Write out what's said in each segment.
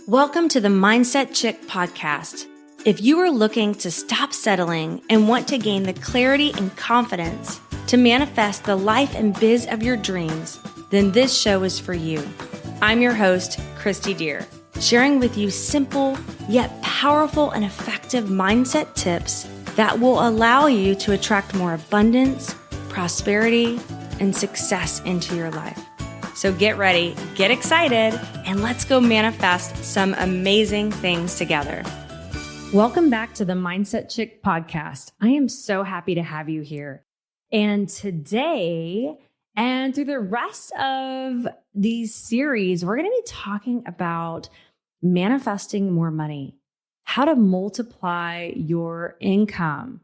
Welcome to the Mindset Chick podcast. If you are looking to stop settling and want to gain the clarity and confidence to manifest the life and biz of your dreams, then this show is for you. I'm your host, Christy Deer, sharing with you simple yet powerful and effective mindset tips that will allow you to attract more abundance, prosperity, and success into your life. So get ready, get excited, and let's go manifest some amazing things together. Welcome back to the Mindset Chick podcast. I am so happy to have you here. And today, and through the rest of these series, we're going to be talking about manifesting more money, how to multiply your income.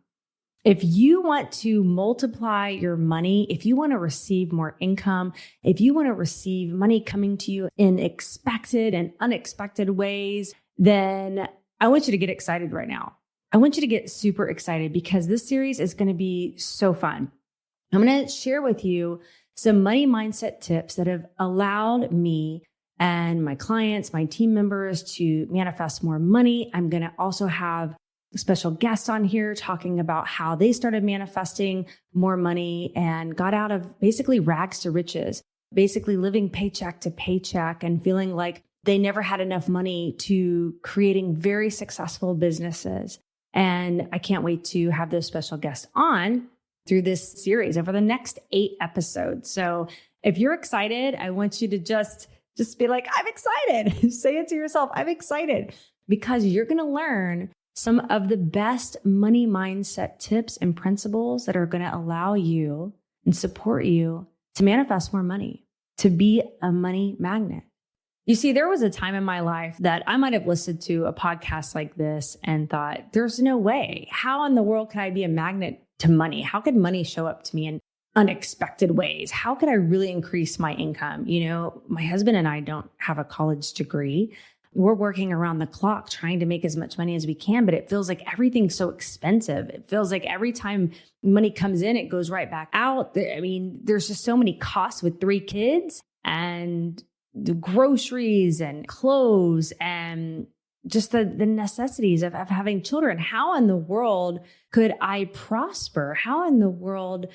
If you want to multiply your money, if you want to receive more income, if you want to receive money coming to you in expected and unexpected ways, then I want you to get excited right now. I want you to get super excited because this series is going to be so fun. I'm going to share with you some money mindset tips that have allowed me and my clients, my team members to manifest more money. I'm going to also have special guest on here talking about how they started manifesting more money and got out of basically rags to riches, basically living paycheck to paycheck and feeling like they never had enough money to creating very successful businesses. And I can't wait to have those special guests on through this series over the next 8 episodes. So if you're excited, I want you to just be like, I'm excited. Say it to yourself. I'm excited because you're going to learn some of the best money mindset tips and principles that are going to allow you and support you to manifest more money, to be a money magnet. You see, there was a time in my life that I might have listened to a podcast like this and thought, there's no way. How in the world could I be a magnet to money? How could money show up to me in unexpected ways? How could I really increase my income? You know, my husband and I don't have a college degree. We're working around the clock trying to make as much money as we can, but it feels like everything's so expensive. It feels like every time money comes in, it goes right back out. I mean, there's just so many costs with 3 kids and the groceries and clothes and just the necessities of having children. How in the world could I prosper? How in the world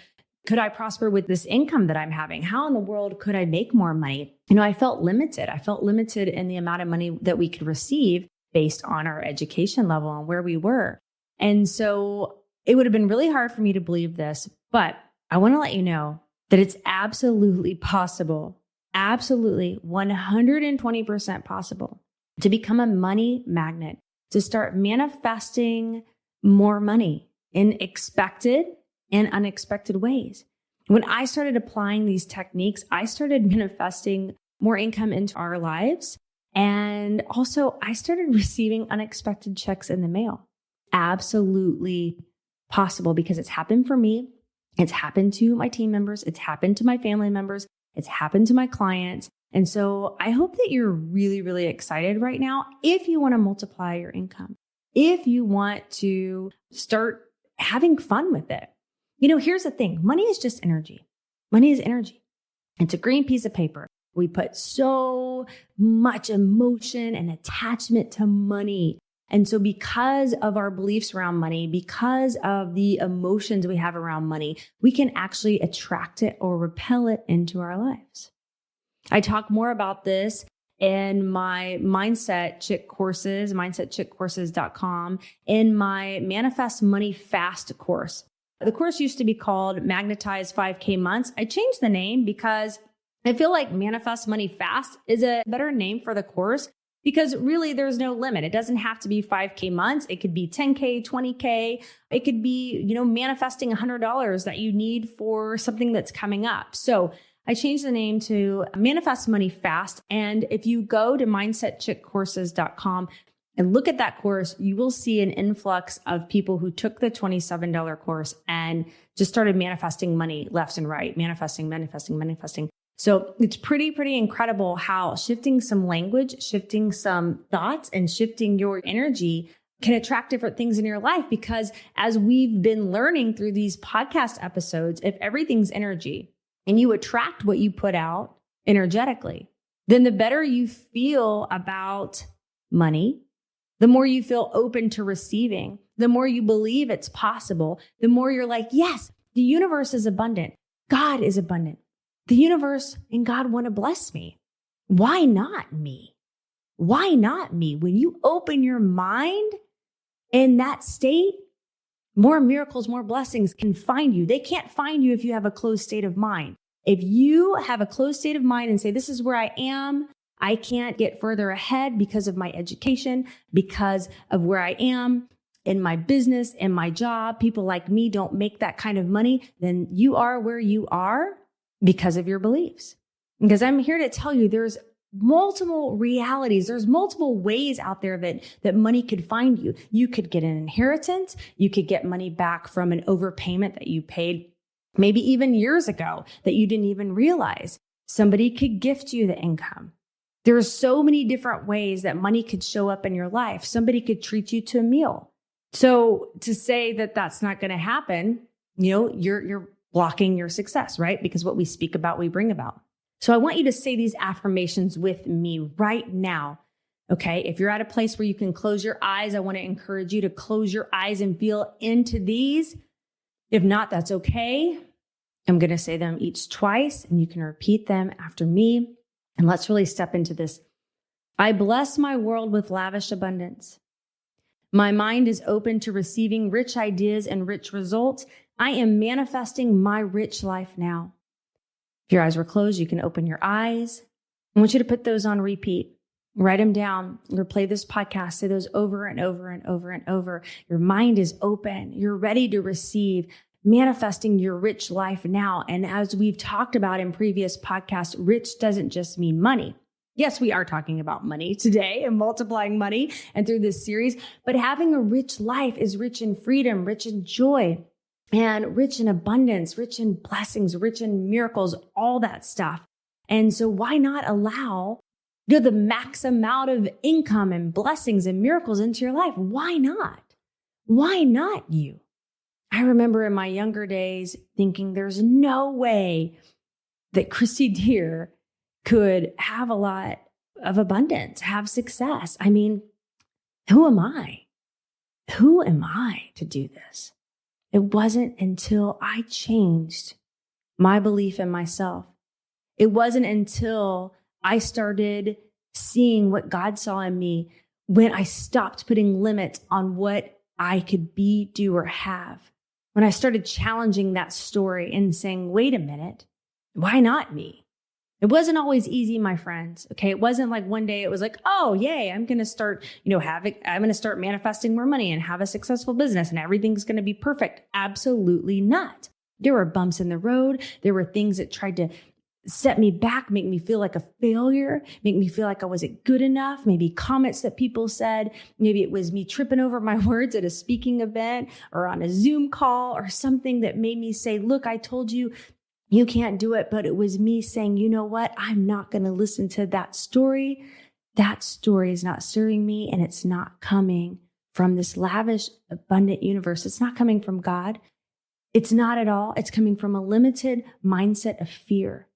could I prosper with this income that I'm having? How in the world could I make more money? You know, I felt limited. I felt limited in the amount of money that we could receive based on our education level and where we were. And so it would have been really hard for me to believe this, but I want to let you know that it's absolutely possible, absolutely 120% possible to become a money magnet, to start manifesting more money in expected and unexpected ways. When I started applying these techniques, I started manifesting more income into our lives. And also I started receiving unexpected checks in the mail. Absolutely possible because it's happened for me. It's happened to my team members. It's happened to my family members. It's happened to my clients. And so I hope that you're really, really excited right now if you want to multiply your income, if you want to start having fun with it. You know, here's the thing. Money is just energy. Money is energy. It's a green piece of paper. We put so much emotion and attachment to money. And so because of our beliefs around money, because of the emotions we have around money, we can actually attract it or repel it into our lives. I talk more about this in my Mindset Chick courses, mindsetchickcourses.com, in my Manifest Money Fast course. The course used to be called Magnetize 5K Months. I changed the name because I feel like Manifest Money Fast is a better name for the course because really there's no limit. It doesn't have to be 5K months. It could be 10K, 20K. It could be, manifesting $100 that you need for something that's coming up. So I changed the name to Manifest Money Fast. And if you go to mindsetchickcourses.com and look at that course, you will see an influx of people who took the $27 course and just started manifesting money left and right, manifesting. So it's pretty incredible how shifting some language, shifting some thoughts, and shifting your energy can attract different things in your life. Because as we've been learning through these podcast episodes, if everything's energy and you attract what you put out energetically, then the better you feel about money, the more you feel open to receiving, the more you believe it's possible, the more you're like, yes, the universe is abundant. God is abundant. The universe and God want to bless me. Why not me? Why not me? When you open your mind in that state, more miracles, more blessings can find you. They can't find you if you have a closed state of mind. If you have a closed state of mind and say, this is where I am, I can't get further ahead because of my education, because of where I am in my business, in my job, people like me don't make that kind of money, then you are where you are because of your beliefs. Because I'm here to tell you there's multiple realities. There's multiple ways out there that money could find you. You could get an inheritance. You could get money back from an overpayment that you paid maybe even years ago that you didn't even realize. Somebody could gift you the income. There's so many different ways that money could show up in your life. Somebody could treat you to a meal. So to say that that's not going to happen, you're blocking your success, right? Because what we speak about, we bring about. So I want you to say these affirmations with me right now. Okay. If you're at a place where you can close your eyes, I want to encourage you to close your eyes and feel into these. If not, that's okay. I'm going to say them each twice and you can repeat them after me. And let's really step into this. I bless my world with lavish abundance. My mind is open to receiving rich ideas and rich results. I am manifesting my rich life now. If your eyes were closed, you can open your eyes. I want you to put those on repeat. Write them down or play this podcast. Say those over and over and over and over. Your mind is open. You're ready to receive, manifesting your rich life now. And as we've talked about in previous podcasts, rich doesn't just mean money. Yes, we are talking about money today and multiplying money and through this series, but having a rich life is rich in freedom, rich in joy, and rich in abundance, rich in blessings, rich in miracles, all that stuff. And so why not allow the max amount of income and blessings and miracles into your life? Why not? Why not you? I remember in my younger days thinking there's no way that Christy Deer could have a lot of abundance, have success. I mean, who am I? Who am I to do this? It wasn't until I changed my belief in myself. It wasn't until I started seeing what God saw in me when I stopped putting limits on what I could be, do, or have. When I started challenging that story and saying, wait a minute, why not me? It wasn't always easy, my friends. Okay. It wasn't like one day it was like, oh, yay, I'm going to start, I'm going to start manifesting more money and have a successful business and everything's going to be perfect. Absolutely not. There were bumps in the road. There were things that tried to set me back, make me feel like a failure, make me feel like I wasn't good enough. Maybe comments that people said, maybe it was me tripping over my words at a speaking event or on a Zoom call or something that made me say, look, I told you, you can't do it. But it was me saying, you know what? I'm not going to listen to that story. That story is not serving me and it's not coming from this lavish, abundant universe. It's not coming from God. It's not at all. It's coming from a limited mindset of fear.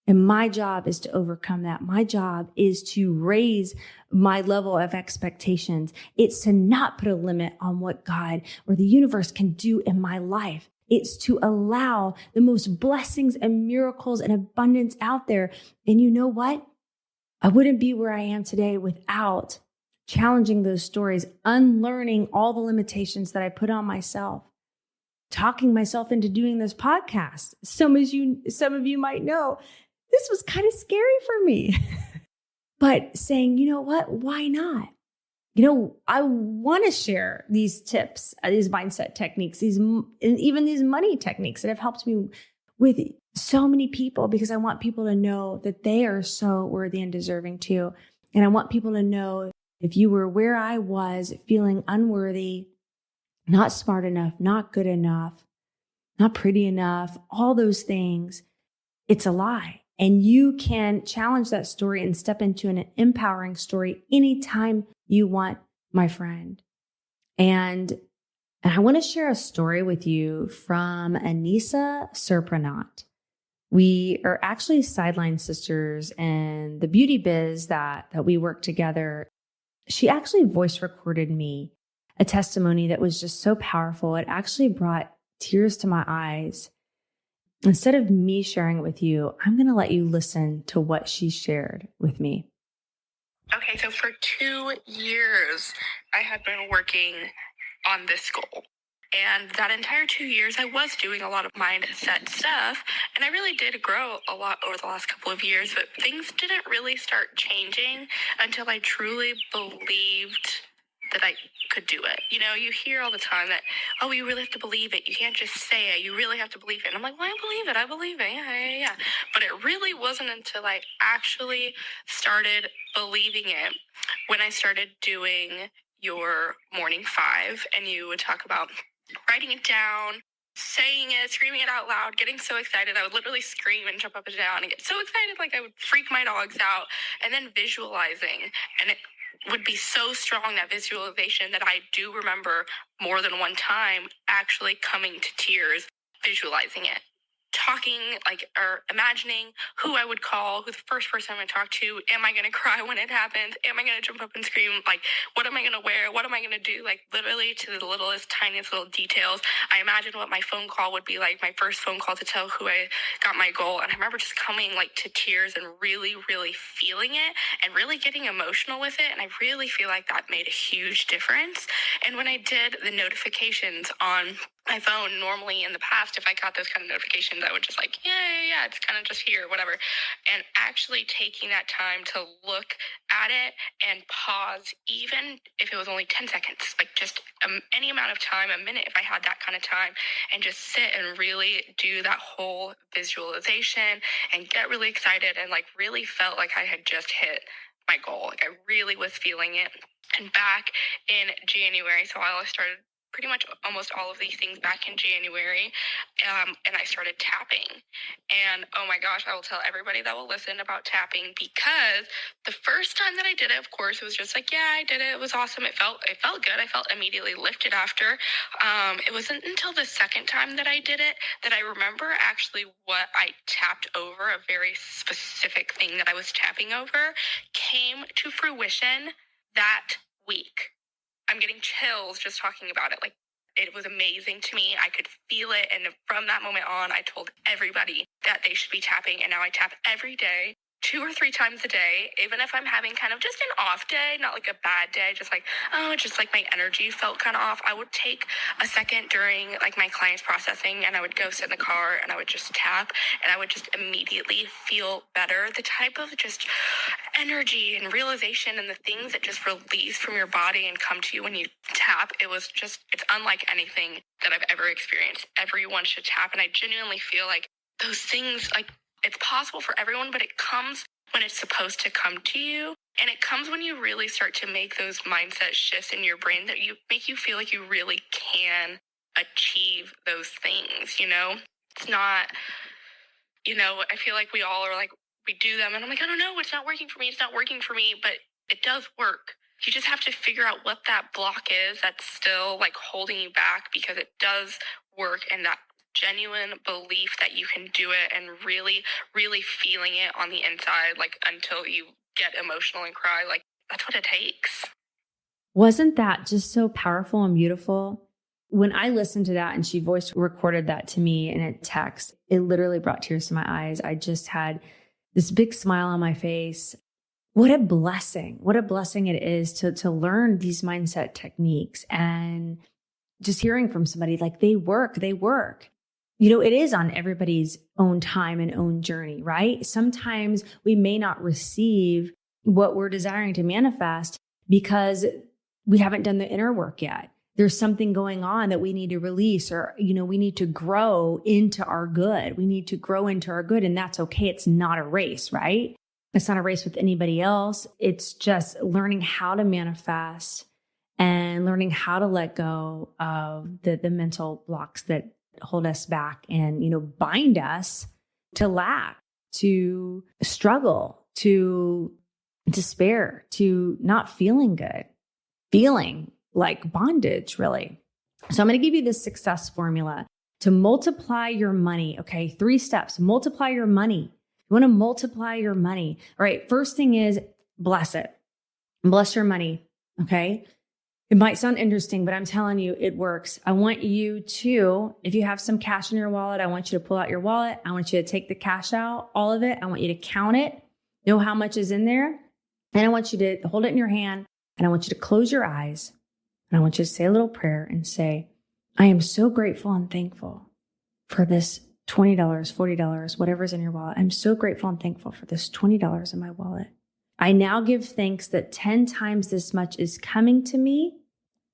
And my job is to overcome that. My job is to raise my level of expectations. It's to not put a limit on what God or the universe can do in my life. It's to allow the most blessings and miracles and abundance out there. And you know what? I wouldn't be where I am today without challenging those stories, unlearning all the limitations that I put on myself, talking myself into doing this podcast. Some of you might know this was kind of scary for me, but saying, you know what? Why not? I want to share these tips, these mindset techniques, and even these money techniques that have helped me with so many people because I want people to know that they are so worthy and deserving too. And I want people to know if you were where I was feeling unworthy, not smart enough, not good enough, not pretty enough, all those things, it's a lie. And you can challenge that story and step into an empowering story anytime you want, my friend. And I want to share a story with you from Anissa Surprenant. We are actually sideline sisters in the beauty biz that we work together. she actually voice recorded me a testimony that was just so powerful. It actually brought tears to my eyes. Instead of me sharing it with you, I'm going to let you listen to what she shared with me. Okay, so for 2 years, I had been working on this goal. And that entire 2 years, I was doing a lot of mindset stuff. And I really did grow a lot over the last couple of years. But things didn't really start changing until I truly believed that I could do it. You know, you hear all the time that, oh, you really have to believe it. You can't just say it. You really have to believe it. And I'm like, well, I believe it. I believe it. Yeah. But it really wasn't until I actually started believing it when I started doing your morning 5, and you would talk about writing it down, saying it, screaming it out loud, getting so excited. I would literally scream and jump up and down and get so excited, like I would freak my dogs out, and then visualizing. And it would be so strong, that visualization, that I do remember more than one time actually coming to tears, visualizing it. Talking, or imagining who I would call, who the first person I'm going to talk to. Am I going to cry when it happens? Am I going to jump up and scream? Like, what am I going to wear? What am I going to do? Like, literally to the littlest, tiniest little details. I imagined what my phone call would be like, my first phone call to tell who I got my goal. And I remember just coming to tears and really, really feeling it and really getting emotional with it. And I really feel like that made a huge difference. And when I did the notifications on my phone, normally in the past, if I got those kind of notifications, I would just yeah, it's kind of just here, whatever. And actually taking that time to look at it and pause, even if it was only 10 seconds, just any amount of time, a minute, if I had that kind of time, and just sit and really do that whole visualization and get really excited and really felt like I had just hit my goal. I really was feeling it. And back in January, so I started pretty much almost all of these things back in January, and I started tapping. And oh my gosh, I will tell everybody that will listen about tapping, because the first time that I did it, of course, it was just yeah, I did it. It was awesome. It felt good. I felt immediately lifted after. It wasn't until the second time that I did it that I remember actually what I tapped over. A very specific thing that I was tapping over came to fruition that week. I'm getting chills just talking about it. It was amazing to me. I could feel it. And from that moment on, I told everybody that they should be tapping. And now I tap every day, 2 or 3 times a day, even if I'm having kind of just an off day, not a bad day, just my energy felt kind of off. I would take a second during my client's processing, and I would go sit in the car and I would just tap, and I would just immediately feel better. The type of just energy and realization and the things that just release from your body and come to you when you tap, it's unlike anything that I've ever experienced. Everyone should tap. And I genuinely feel like those things, it's possible for everyone, but it comes when it's supposed to come to you. And it comes when you really start to make those mindset shifts in your brain that make you feel like you really can achieve those things, It's not, I feel like we all are we do them and I'm I don't know, it's not working for me. It's not working for me, but it does work. You just have to figure out what that block is that's still holding you back, because it does work, and that genuine belief that you can do it and really, really feeling it on the inside, until you get emotional and cry, that's what it takes. Wasn't that just so powerful and beautiful? When I listened to that and she voice recorded that to me in a text, it literally brought tears to my eyes. I just had this big smile on my face. What a blessing. What a blessing it is to learn these mindset techniques, and just hearing from somebody they work. It is on everybody's own time and own journey, right? Sometimes we may not receive what we're desiring to manifest because we haven't done the inner work yet. There's something going on that we need to release, or, we need to grow into our good. We need to grow into our good, and that's okay. It's not a race, right? It's not a race with anybody else. It's just learning how to manifest and learning how to let go of the mental blocks that hold us back and, bind us to lack, to struggle, to despair, to not feeling good, feeling like bondage, really. So I'm going to give you this success formula to multiply your money. Okay. 3 steps. Multiply your money. You want to multiply your money. All right. First thing is bless it. Bless your money. Okay. It might sound interesting, but I'm telling you, it works. I want you to, if you have some cash in your wallet, I want you to pull out your wallet. I want you to take the cash out, all of it. I want you to count it, know how much is in there. And I want you to hold it in your hand, and I want you to close your eyes. And I want you to say a little prayer and say, I am so grateful and thankful for this $20, $40, whatever's in your wallet. I'm so grateful and thankful for this $20 in my wallet. I now give thanks that 10 times this much is coming to me,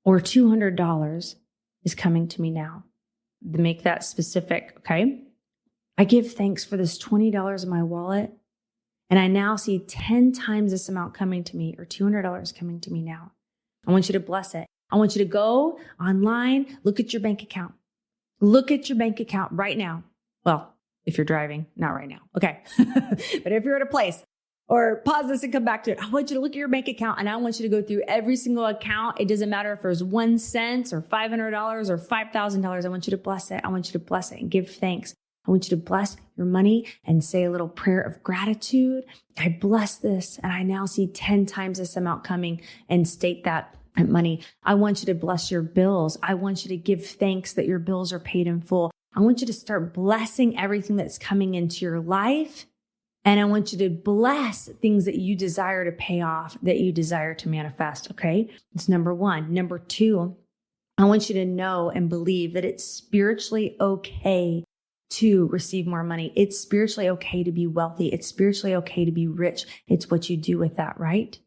or $200 is coming to me now. To make that specific, okay? I give thanks for this $20 in my wallet, and I now see 10 times this amount coming to me, or $200 coming to me now. I want you to bless it. I want you to go online, look at your bank account. Look at your bank account right now. Well, if you're driving, not right now. Okay. But if you're at a place, or pause this and come back to it. I want you to look at your bank account, and I want you to go through every single account. It doesn't matter if there's 1 cent or $500 or $5,000. I want you to bless it. I want you to bless it and give thanks. I want you to bless your money and say a little prayer of gratitude. I bless this, and I now see 10 times this amount coming, and state that money. I want you to bless your bills. I want you to give thanks that your bills are paid in full. I want you to start blessing everything that's coming into your life. And I want you to bless things that you desire to pay off, that you desire to manifest, okay? It's number one. Number two, I want you to know and believe that it's spiritually okay to receive more money. It's spiritually okay to be wealthy. It's spiritually okay to be rich. It's what you do with that, right?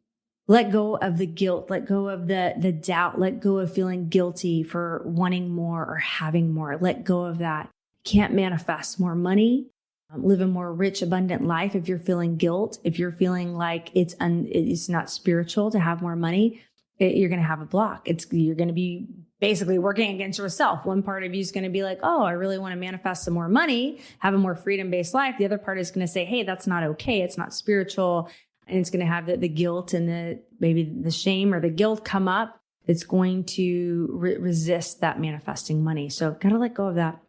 Let go of the guilt. Let go of the doubt. Let go of feeling guilty for wanting more or having more. Let go of that. You can't manifest more money. Live a more rich, abundant life if you're feeling guilt, if you're feeling like it's not spiritual to have more money, you're going to have a block. You're going to be basically working against yourself. One part of you is going to be like, oh, I really want to manifest some more money, have a more freedom-based life. The other part is going to say, hey, that's not okay. It's not spiritual. And it's going to have the guilt and maybe the shame or the guilt come up. It's going to resist that manifesting money. So got to let go of that.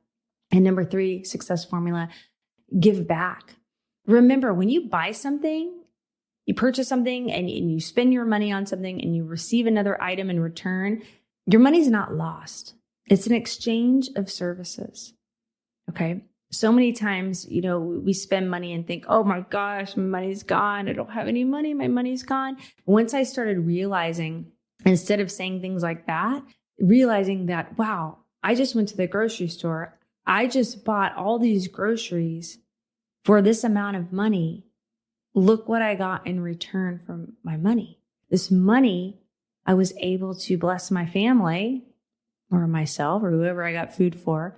And number three, success formula, give back. Remember, when you buy something, you purchase something and you spend your money on something and you receive another item in return, your money's not lost. It's an exchange of services. Okay. So many times, we spend money and think, oh my gosh, my money's gone. I don't have any money. My money's gone. Once I started realizing, instead of saying things like that, realizing that, wow, I just went to the grocery store. I just bought all these groceries for this amount of money. Look what I got in return from my money. This money, I was able to bless my family or myself or whoever I got food for,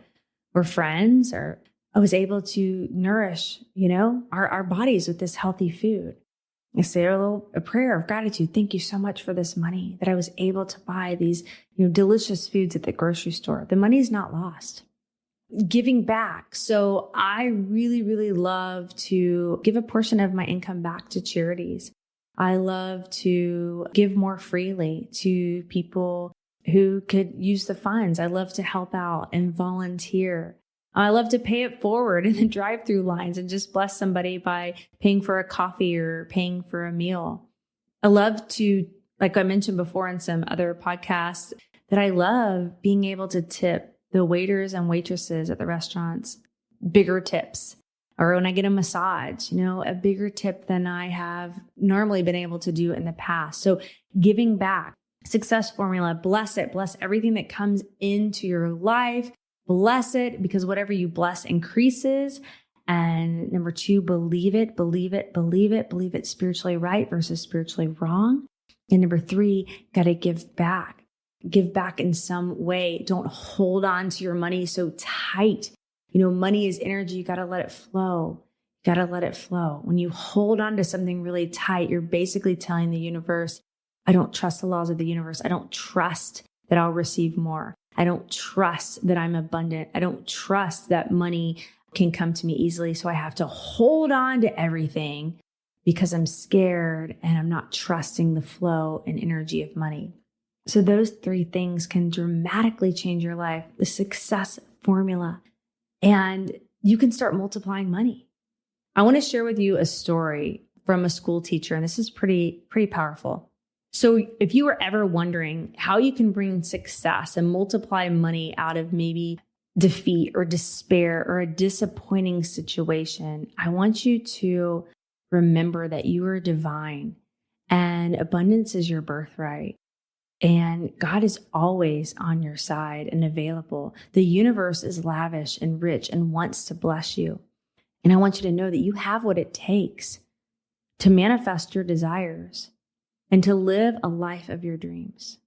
or friends, or I was able to nourish, our bodies with this healthy food. I say a prayer of gratitude. Thank you so much for this money that I was able to buy these, delicious foods at the grocery store. The money's not lost. Giving back. So I really, really love to give a portion of my income back to charities. I love to give more freely to people who could use the funds. I love to help out and volunteer. I love to pay it forward in the drive-through lines and just bless somebody by paying for a coffee or paying for a meal. I love to, like I mentioned before in some other podcasts, that I love being able to tip the waiters and waitresses at the restaurants bigger tips. Or when I get a massage, a bigger tip than I have normally been able to do in the past. So giving back, success formula, bless it, bless everything that comes into your life. Bless it, because whatever you bless increases. And number two, believe it, believe it, believe it, believe it spiritually right versus spiritually wrong. And number three, got to give back. Give back in some way. Don't hold on to your money so tight. Money is energy. You got to let it flow. You got to let it flow. When you hold on to something really tight, you're basically telling the universe, I don't trust the laws of the universe. I don't trust that I'll receive more. I don't trust that I'm abundant. I don't trust that money can come to me easily. So I have to hold on to everything because I'm scared and I'm not trusting the flow and energy of money. So those three things can dramatically change your life, the success formula, and you can start multiplying money. I want to share with you a story from a school teacher, and this is pretty powerful. So if you were ever wondering how you can bring success and multiply money out of maybe defeat or despair or a disappointing situation, I want you to remember that you are divine and abundance is your birthright. And God is always on your side and available. The universe is lavish and rich and wants to bless you. And I want you to know that you have what it takes to manifest your desires and to live a life of your dreams.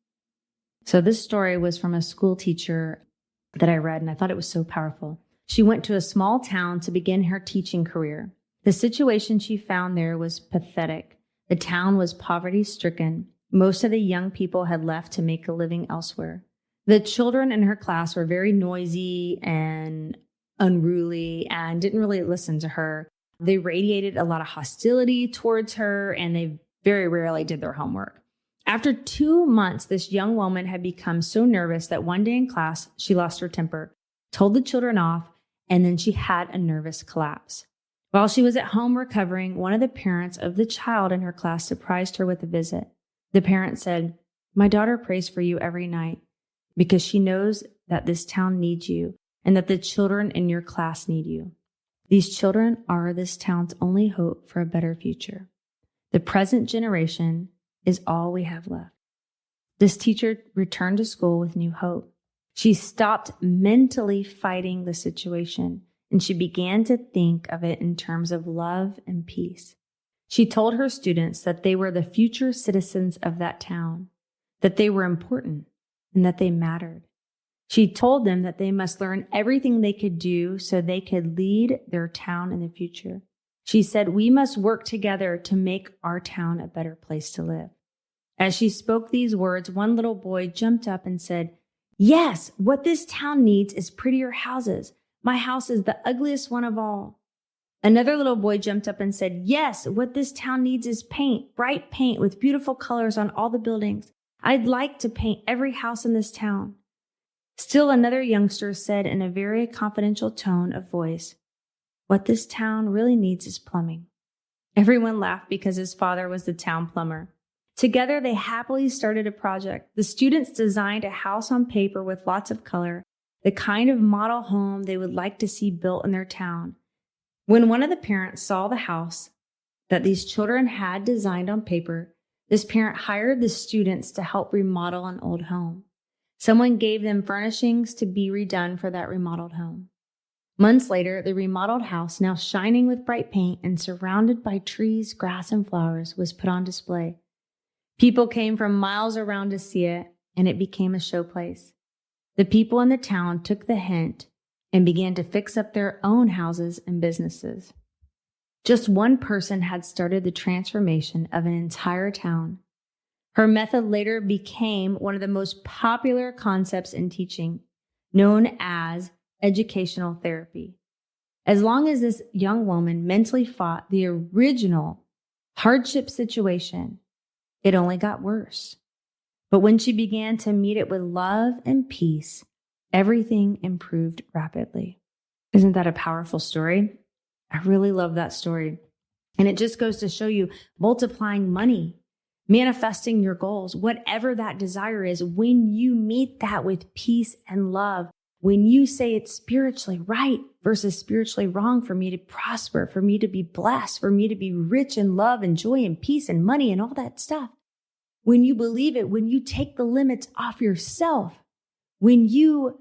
So this story was from a school teacher that I read, and I thought it was so powerful. She went to a small town to begin her teaching career. The situation she found there was pathetic. The town was poverty-stricken. Most of the young people had left to make a living elsewhere. The children in her class were very noisy and unruly and didn't really listen to her. They radiated a lot of hostility towards her, and they very rarely did their homework. After 2 months, this young woman had become so nervous that one day in class, she lost her temper, told the children off, and then she had a nervous collapse. While she was at home recovering, one of the parents of the child in her class surprised her with a visit. The parent said, "My daughter prays for you every night because she knows that this town needs you and that the children in your class need you. These children are this town's only hope for a better future. The present generation is all we have left." This teacher returned to school with new hope. She stopped mentally fighting the situation, and she began to think of it in terms of love and peace. She told her students that they were the future citizens of that town, that they were important, and that they mattered. She told them that they must learn everything they could do so they could lead their town in the future. She said, "We must work together to make our town a better place to live." As she spoke these words, one little boy jumped up and said, "Yes, what this town needs is prettier houses. My house is the ugliest one of all." Another little boy jumped up and said, "Yes, what this town needs is paint, bright paint with beautiful colors on all the buildings. I'd like to paint every house in this town." Still another youngster said in a very confidential tone of voice, "What this town really needs is plumbing." Everyone laughed because his father was the town plumber. Together, they happily started a project. The students designed a house on paper with lots of color, the kind of model home they would like to see built in their town. When one of the parents saw the house that these children had designed on paper, this parent hired the students to help remodel an old home. Someone gave them furnishings to be redone for that remodeled home. Months later, the remodeled house, now shining with bright paint and surrounded by trees, grass, and flowers, was put on display. People came from miles around to see it, and it became a showplace. The people in the town took the hint and began to fix up their own houses and businesses. Just one person had started the transformation of an entire town. Her method later became one of the most popular concepts in teaching, known as educational therapy. As long as this young woman mentally fought the original hardship situation, it only got worse. But when she began to meet it with love and peace, everything improved rapidly. Isn't that a powerful story? I really love that story. And it just goes to show you multiplying money, manifesting your goals, whatever that desire is, when you meet that with peace and love, when you say it's spiritually right versus spiritually wrong for me to prosper, for me to be blessed, for me to be rich in love and joy and peace and money and all that stuff. When you believe it, when you take the limits off yourself, when you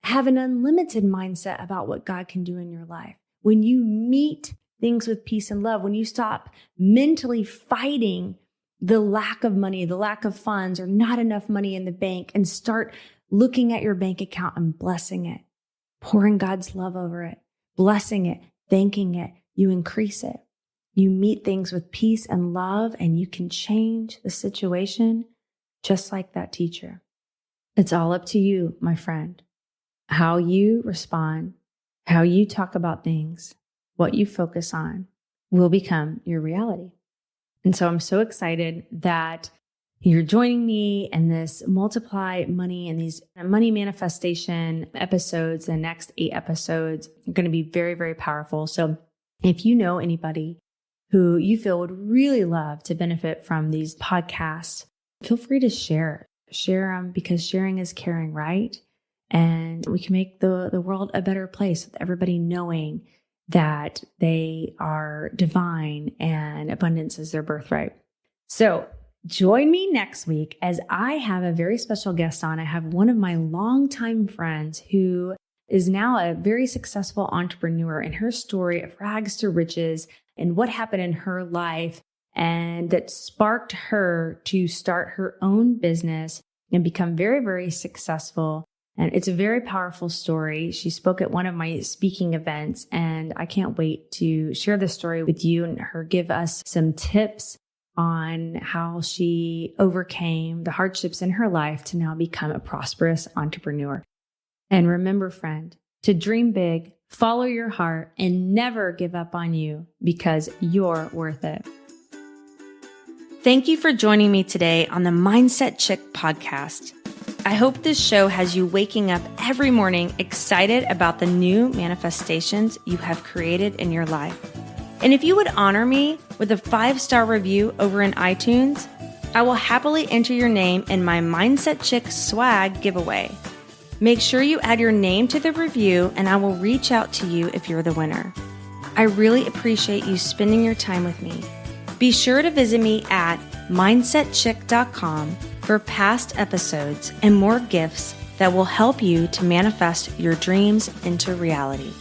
have an unlimited mindset about what God can do in your life, when you meet things with peace and love, when you stop mentally fighting the lack of money, the lack of funds, or not enough money in the bank, and start looking at your bank account and blessing it, pouring God's love over it, blessing it, thanking it, you increase it. You meet things with peace and love, and you can change the situation just like that teacher. It's all up to you, my friend. How you respond, how you talk about things, what you focus on will become your reality. And so I'm so excited that you're joining me in this Multiply Money and these money manifestation episodes. The next 8 episodes are going to be very, very powerful. So if you know anybody who you feel would really love to benefit from these podcasts, feel free to share. Share them because sharing is caring, right? And we can make the world a better place with everybody knowing that they are divine and abundance is their birthright. So join me next week as I have a very special guest on. I have one of my longtime friends who is now a very successful entrepreneur, and her story of rags to riches and what happened in her life and that sparked her to start her own business and become very, very successful. And it's a very powerful story. She spoke at one of my speaking events, and I can't wait to share this story with you and her give us some tips on how she overcame the hardships in her life to now become a prosperous entrepreneur. And remember, friend, to dream big, follow your heart, and never give up on you because you're worth it. Thank you for joining me today on the Mindset Chick podcast. I hope this show has you waking up every morning excited about the new manifestations you have created in your life. And if you would honor me with a 5-star review over in iTunes, I will happily enter your name in my Mindset Chick swag giveaway. Make sure you add your name to the review and I will reach out to you if you're the winner. I really appreciate you spending your time with me. Be sure to visit me at mindsetchick.com for past episodes and more gifts that will help you to manifest your dreams into reality.